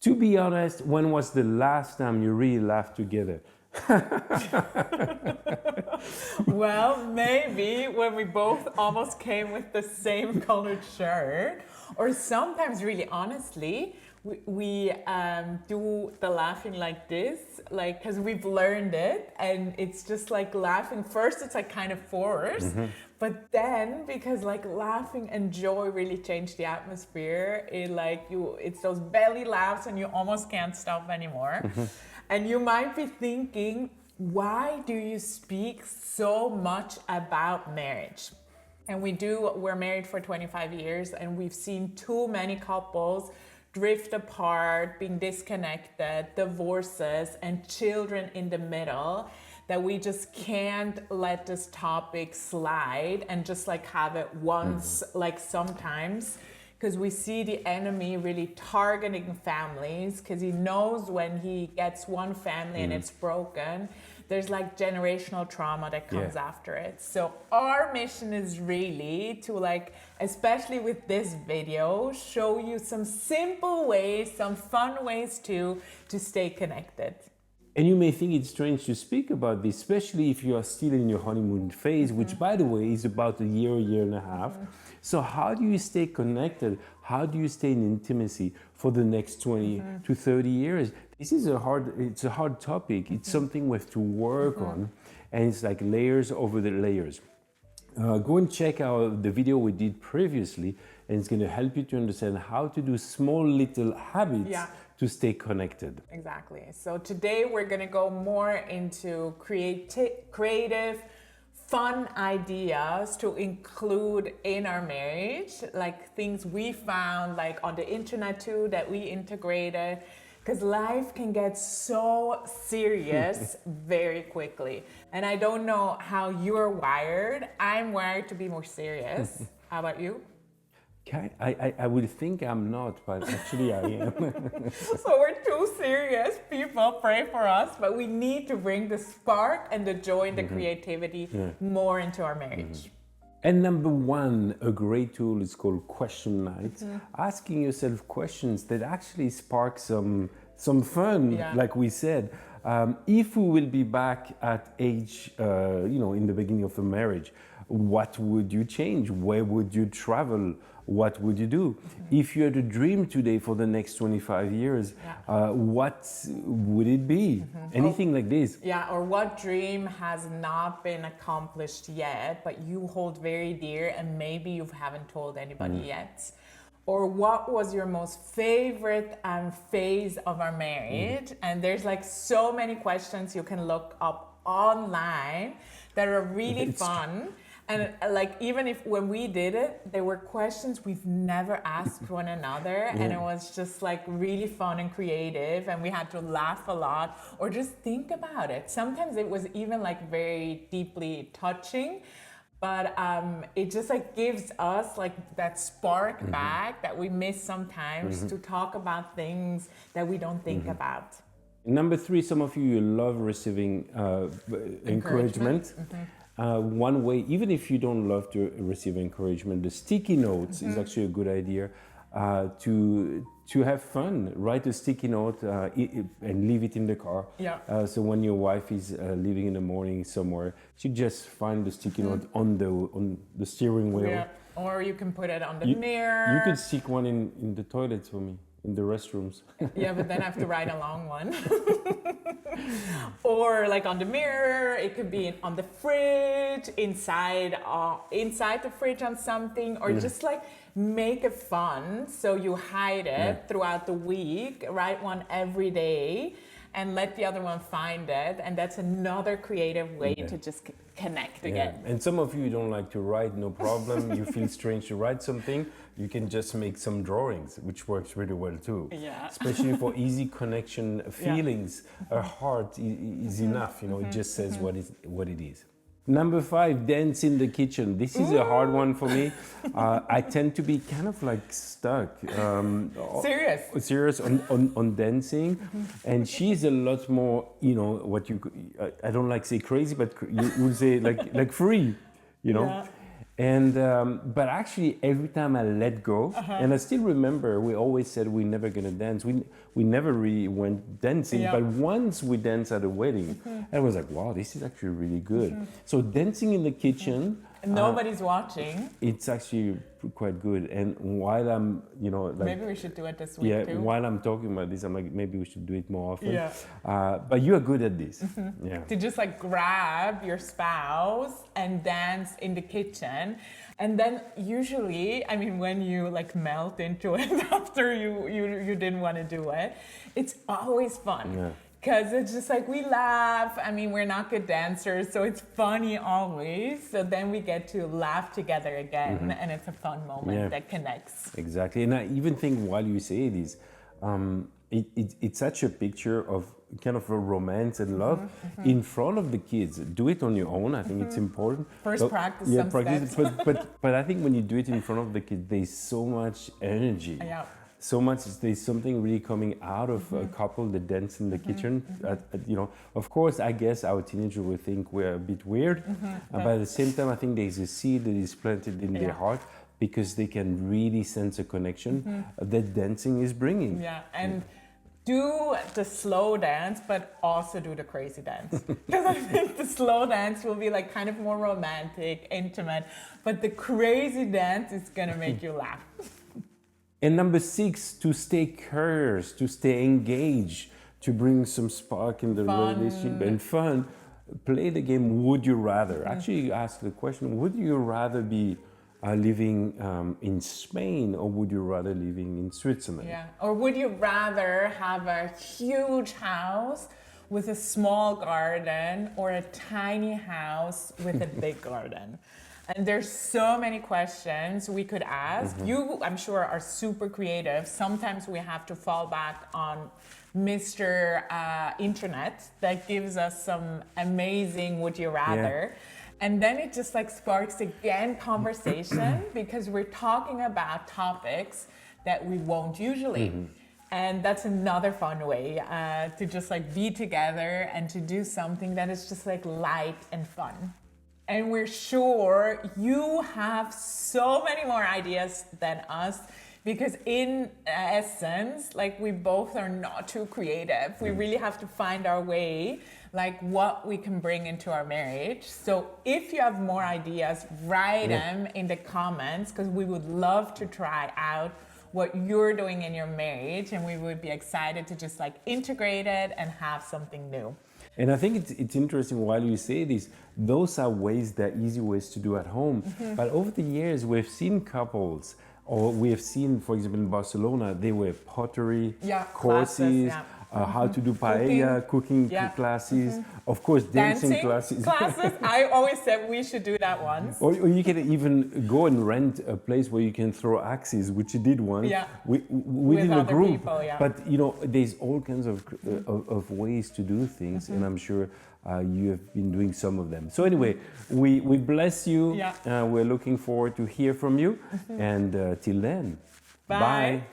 To be honest, when was the last time you really laughed together? Well, maybe when we both almost came with the same colored shirt, or sometimes, really honestly, we do the laughing like this, like, because we've learned it, and it's just like laughing. First, it's like kind of forced, but then because like laughing and joy really change the atmosphere, it's those belly laughs, and you almost can't stop anymore. And you might be thinking, why do you speak so much about marriage? And we're married for 25 years, and we've seen too many couples drift apart, being disconnected, divorces, and children in the middle, that we just can't let this topic slide and just like have it once, like sometimes. Because we see the enemy really targeting families, because he knows when he gets one family and it's broken, there's like generational trauma that comes after it. So our mission is really to, like, especially with this video, show you some simple ways, some fun ways to stay connected. And you may think it's strange to speak about this, especially if you are still in your honeymoon phase, which, by the way, is about a year and a half. So how do you stay connected? How do you stay in intimacy for the next 20 to 30 years? This is a hard topic. It's something we have to work on, and it's like layers over the layers. Go and check out the video we did previously, and it's going to help you to understand how to do small little habits to stay connected. Exactly. So today we're going to go more into creative, fun ideas to include in our marriage, like things we found like on the internet too that we integrated, because life can get so serious very quickly. And I don't know how you're wired. I'm wired to be more serious. How about you? Okay, I would think I'm not, but actually I am. So we're too serious. People, pray for us, but we need to bring the spark and the joy and the creativity more into our marriage. And number one, a great tool is called Question Night. Asking yourself questions that actually spark some fun, like we said. If we will be back at age, in the beginning of a marriage, what would you change? Where would you travel? What would you do? If you had a dream today for the next 25 years, what would it be? Anything like this. Yeah, or what dream has not been accomplished yet, but you hold very dear and maybe you haven't told anybody yet? Or what was your most favorite phase of our marriage? And there's like so many questions you can look up online that are really fun. And like, even if when we did it, there were questions we've never asked one another, and it was just like really fun and creative, and we had to laugh a lot or just think about it. Sometimes it was even like very deeply touching, but it just like gives us like that spark back that we miss sometimes to talk about things that we don't think about. Number three, some of you love receiving encouragement. One way, even if you don't love to receive encouragement, the sticky notes is actually a good idea to have fun. Write a sticky note and leave it in the car. So when your wife is leaving in the morning somewhere, she just find the sticky note on the steering wheel. Or you can put it on the mirror. You could stick one in the toilets for me, in the restrooms. But then I have to write a long one. Or like on the mirror, it could be on the fridge, inside the fridge on something, or just like make it fun. So you hide it throughout the week, write one every day, and let the other one find it. And that's another creative way to just connect again. And some of you don't like to write, no problem. You feel strange to write something, you can just make some drawings, which works really well too. Especially for easy connection feelings. A heart is enough, it just says what it is. Number 5, dance in the kitchen. This is a hard one for me. I tend to be kind of like stuck. Serious on dancing. And she's a lot more, I don't like say crazy, but you would say like free, And but actually, every time I let go, and I still remember, we always said we're never gonna dance. We never really went dancing, Yeah. but once we danced at a wedding, I was like, wow, this is actually really good. So dancing in the kitchen, Nobody's watching. it's actually quite good. And while I'm, like, Maybe we should do it this week yeah, too. while I'm talking about this, I'm like, maybe we should do it more often. Yeah. But you are good at this. Yeah. To just like grab your spouse and dance in the kitchen. And then usually, I mean, when you like melt into it after you didn't want to do it, it's always fun. Yeah. Because it's just like we laugh. I mean, we're not good dancers, so it's funny always. So then we get to laugh together again, and it's a fun moment Yeah. that connects. Exactly. And I even think while you say this, it's such a picture of kind of a romance and love in front of the kids. Do it on your own. I think it's important. First practice some steps. But I think when you do it in front of the kids, there's so much energy. Yeah. So much, there's something really coming out of a couple that dance in the kitchen. Of course, I guess our teenager will think we're a bit weird, but at the same time, I think there's a seed that is planted in their heart because they can really sense a connection that dancing is bringing. Yeah, and do the slow dance, but also do the crazy dance. Because I think the slow dance will be like kind of more romantic, intimate, but the crazy dance is gonna make you laugh. And number 6, to stay curious, to stay engaged, to bring some spark in the relationship and fun. Play the game, would you rather? Actually, ask the question, would you rather be living in Spain or would you rather living in Switzerland? Yeah, or would you rather have a huge house with a small garden or a tiny house with a big garden? And there's so many questions we could ask. You, I'm sure, are super creative. Sometimes we have to fall back on Mr. Internet that gives us some amazing would you rather. And then it just like sparks again conversation because we're talking about topics that we won't usually. And that's another fun way to just like be together and to do something that is just like light and fun. And we're sure you have so many more ideas than us because in essence, like we both are not too creative. We really have to find our way, like what we can bring into our marriage. So if you have more ideas, write them in the comments because we would love to try out what you're doing in your marriage and we would be excited to just like integrate it and have something new. And I think it's interesting while you say this, those are easy ways to do at home. But over the years, we've seen couples, or we have seen, for example, in Barcelona, there were pottery courses, classes, how to do paella, cooking classes, of course, dancing classes. I always said we should do that once. Or you can even go and rent a place where you can throw axes, which you did once within a group. People, But there's all kinds of ways to do things, and I'm sure you have been doing some of them. So anyway, we bless you. We're looking forward to hear from you, and till then, bye.